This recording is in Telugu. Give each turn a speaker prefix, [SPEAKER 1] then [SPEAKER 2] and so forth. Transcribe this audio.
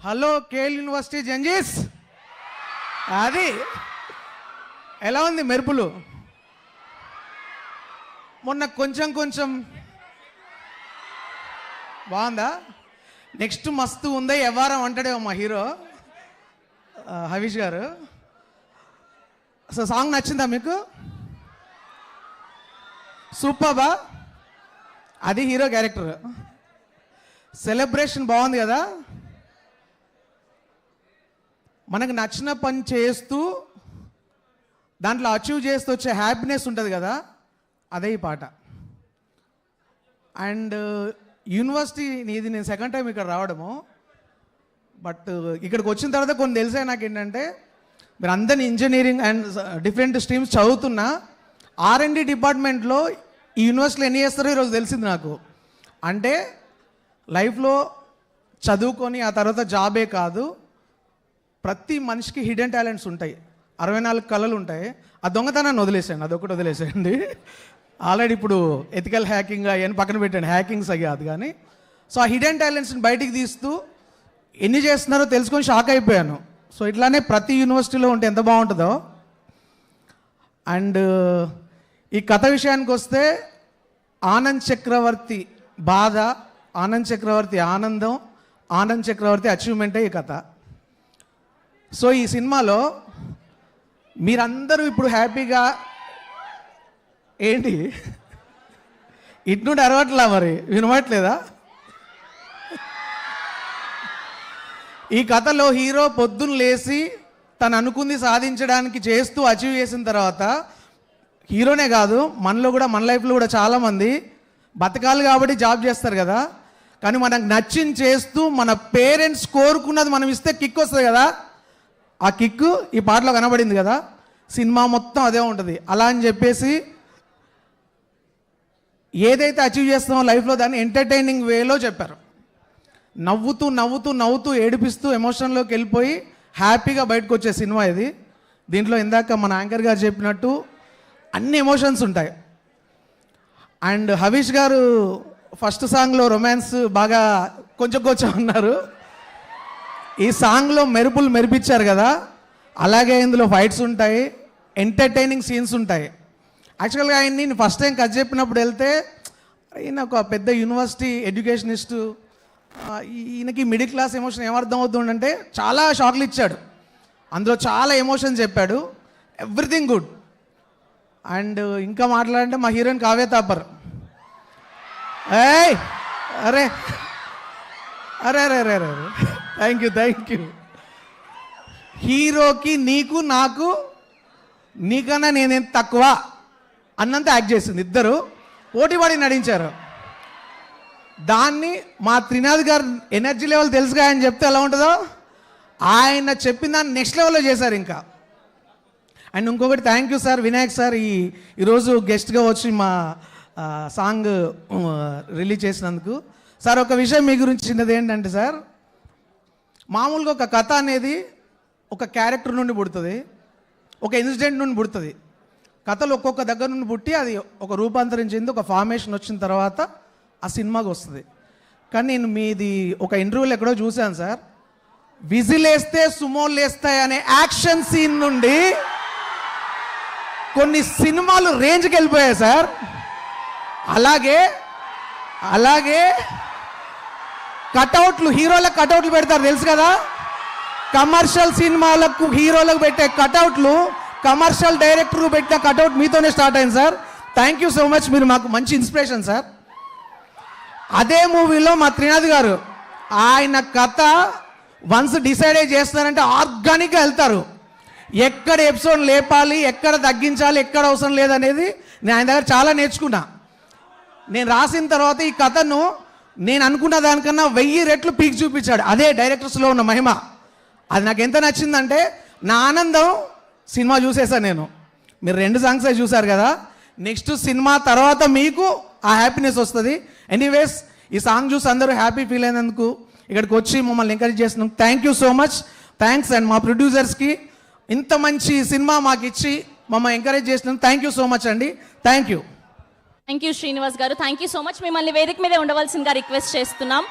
[SPEAKER 1] హలో కేఎల్ యూనివర్సిటీ జంజీస్, అది ఎలా ఉంది మెరుపులు? మొన్న కొంచెం కొంచెం బాగుందా? నెక్స్ట్ మస్తు ఉందా ఎవ్వారం అంటాడేమో మా హీరో హవీష్ గారు. సో సాంగ్ నచ్చిందా మీకు? సూపర్బా, అది హీరో క్యారెక్టర్. సెలబ్రేషన్ బాగుంది కదా. మనకు నచ్చిన పని చేస్తూ దాంట్లో అచీవ్ చేస్తూ వచ్చే హ్యాపీనెస్ ఉంటుంది కదా, అదే ఈ పాట. అండ్ యూనివర్సిటీ ఇది నేను సెకండ్ టైం ఇక్కడ రావడము. బట్ ఇక్కడికి వచ్చిన తర్వాత కొన్ని తెలిసాయి నాకు. ఏంటంటే మీరు అందరినీ ఇంజనీరింగ్ అండ్ డిఫరెంట్ స్ట్రీమ్స్ చదువుతున్నా R&D డిపార్ట్మెంట్లో ఈ యూనివర్సిటీలో ఎన్ని చేస్తారో ఈరోజు తెలిసింది నాకు. అంటే లైఫ్లో చదువుకొని ఆ తర్వాత జాబే కాదు, ప్రతి మనిషికి హిడెన్ టాలెంట్స్ ఉంటాయి, 64 కళలు ఉంటాయి. ఆ దొంగతనాన్ని వదిలేసేయండి, అదొకటి వదిలేసేయండి. ఆల్రెడీ ఇప్పుడు ఎథికల్ హ్యాకింగ్ అవన్నీ పక్కన పెట్టండి, హ్యాకింగ్స్ అయ్యాది. కానీ సో ఆ హిడెన్ టాలెంట్స్ని బయటికి తీస్తూ ఎన్ని చేస్తున్నారో తెలుసుకొని షాక్ అయిపోయాను. సో ఇట్లానే ప్రతి యూనివర్సిటీలో ఉంటే ఎంత బాగుంటుందో. అండ్ ఈ కథ విషయానికి వస్తే ఆనంద్ చక్రవర్తి బాధ, ఆనంద్ చక్రవర్తి ఆనందం, ఆనంద్ చక్రవర్తి అచీవ్మెంటే ఈ కథ. సో ఈ సినిమాలో మీరందరూ ఇప్పుడు హ్యాపీగా ఏంటి ఇటు నుండి అరవట్లా, మరి వినవట్లేదా? ఈ కథలో హీరో పొద్దున్న లేచి తను అనుకుంది సాధించడానికి చేస్తూ అచీవ్ చేసిన తర్వాత, హీరోనే కాదు మనలో కూడా, మన లైఫ్లో కూడా చాలామంది బతకాలి కాబట్టి జాబ్ చేస్తారు కదా, కానీ మనకు నచ్చింది చేస్తూ మన పేరెంట్స్ కోరుకున్నది మనం ఇస్తే కిక్ వస్తుంది కదా, ఆ కిక్ ఈ పాటలో కనబడింది కదా. సినిమా మొత్తం అదే ఉంటుంది. అలా అని చెప్పేసి ఏదైతే అచీవ్ చేస్తామో లైఫ్లో దాన్ని ఎంటర్టైనింగ్ వేలో చెప్పారు. నవ్వుతూ నవ్వుతూ నవ్వుతూ ఏడిపిస్తూ ఎమోషన్లోకి వెళ్ళిపోయి హ్యాపీగా బయటకు వచ్చే సినిమా ఇది. దీంట్లో ఇందాక మన యాంకర్ గారు చెప్పినట్టు అన్ని ఎమోషన్స్ ఉంటాయి. అండ్ హవీష్ గారు ఫస్ట్ సాంగ్లో రొమాన్స్ బాగా కొంచెం కొంచెం ఉన్నారు. ఈ సాంగ్లో మెరుపులు మెరిపించారు కదా, అలాగే ఇందులో ఫైట్స్ ఉంటాయి, ఎంటర్టైనింగ్ సీన్స్ ఉంటాయి. యాక్చువల్గా ఆయన్ని నేను ఫస్ట్ టైం కథ చెప్పినప్పుడు వెళ్తే, ఈయన ఒక పెద్ద యూనివర్సిటీ ఎడ్యుకేషనిస్టు, ఈయనకి మిడిల్ క్లాస్ ఎమోషన్ ఏమర్థం అవుతుందంటే చాలా షాక్లు ఇచ్చాడు. అందులో చాలా ఎమోషన్ చెప్పాడు, ఎవ్రీథింగ్ గుడ్. అండ్ ఇంకా మాట్లాడంటే మా హీరోయిన్ కావ్య తాపర్, ఏయ్ అరే అరే అరే అరే అరే థ్యాంక్ యూ. హీరోకి నీకు నాకు నీకన్నా నేనేం తక్కువ అన్నంత యాక్ట్ చేసింది, ఇద్దరు పోటీపడి నటించారు. దాన్ని మా త్రినాథ్ గారు ఎనర్జీ లెవెల్ తెలుసుగా అని చెప్తే ఎలా ఉంటుందో, ఆయన చెప్పిన దాన్ని నెక్స్ట్ లెవెల్లో చేశారు ఇంకా. అండ్ ఇంకొకటి thank you sir, Vinayak sir ఈరోజు గెస్ట్గా వచ్చి మా సాంగ్ రిలీజ్ చేసినందుకు. సార్ ఒక విషయం మీ గురించి చిన్నది ఏంటంటే సార్, మామూలుగా ఒక కథ అనేది ఒక క్యారెక్టర్ నుండి పుడుతుంది, ఒక ఇన్సిడెంట్ నుండి పుడుతుంది. కథలు ఒక్కొక్క దగ్గర నుండి పుట్టి అది ఒక రూపాంతరం చెంది ఒక ఫార్మేషన్ వచ్చిన తర్వాత ఆ సినిమాకి వస్తుంది. కానీ నేను మీది ఒక ఇంటర్వ్యూలో ఎక్కడో చూశాను సార్, విజిలేస్తే సుమోలు లేస్తాయి అనే యాక్షన్ సీన్ నుండి కొన్ని సినిమాలు రేంజ్కి వెళ్ళిపోయాయి సార్. అలాగే కటౌట్లు, హీరోలకు కటౌట్లు పెడతారు తెలుసు కదా, కమర్షియల్ సినిమాలకు హీరోలకు పెట్టే కటౌట్లు కమర్షియల్ డైరెక్టర్ పెట్టిన కటౌట్ మీతోనే స్టార్ట్ అయింది sir. Thank you so much, మీరు మాకు మంచి ఇన్స్పిరేషన్ సార్. అదే మూవీలో మా త్రినాథ్ గారు ఆయన కథ వన్స్ డిసైడ్ చేస్తారంటే ఆర్గానిక్గా వెళ్తారు. ఎక్కడ ఎపిసోడ్ లేపాలి, ఎక్కడ తగ్గించాలి, ఎక్కడ అవసరం లేదనేది నేను ఆయన దగ్గర చాలా నేర్చుకున్నా. నేను రాసిన తర్వాత ఈ కథను నేను అనుకున్న దానికన్నా 1000 రెట్లు పీక్ చూపించాడు. అదే డైరెక్టర్స్లో ఉన్న మహిమ. అది నాకు ఎంత నచ్చిందంటే, నా ఆనందం సినిమా చూసేసాను నేను. మీరు 2 సాంగ్సే చూసారు కదా, నెక్స్ట్ సినిమా తర్వాత మీకు ఆ హ్యాపీనెస్ వస్తుంది. ఎనీవేస్ ఈ సాంగ్ చూసి అందరూ హ్యాపీ ఫీల్ అయినందుకు, ఇక్కడికి వచ్చి మమ్మల్ని ఎంకరేజ్ చేసినందుకు thank you so much. Thanks. And మా ప్రొడ్యూసర్స్కి ఇంత మంచి సినిమా మాకు ఇచ్చి మమ్మల్ని ఎంకరేజ్ చేసినందుకు థ్యాంక్ యూ సో మచ్ అండి. Thank you.
[SPEAKER 2] Srinivas garu, thank you so much. మిమ్మల్ని వేదిక మీదే ఉండవలసిందిగా రిక్వెస్ట్ చేస్తున్నాం.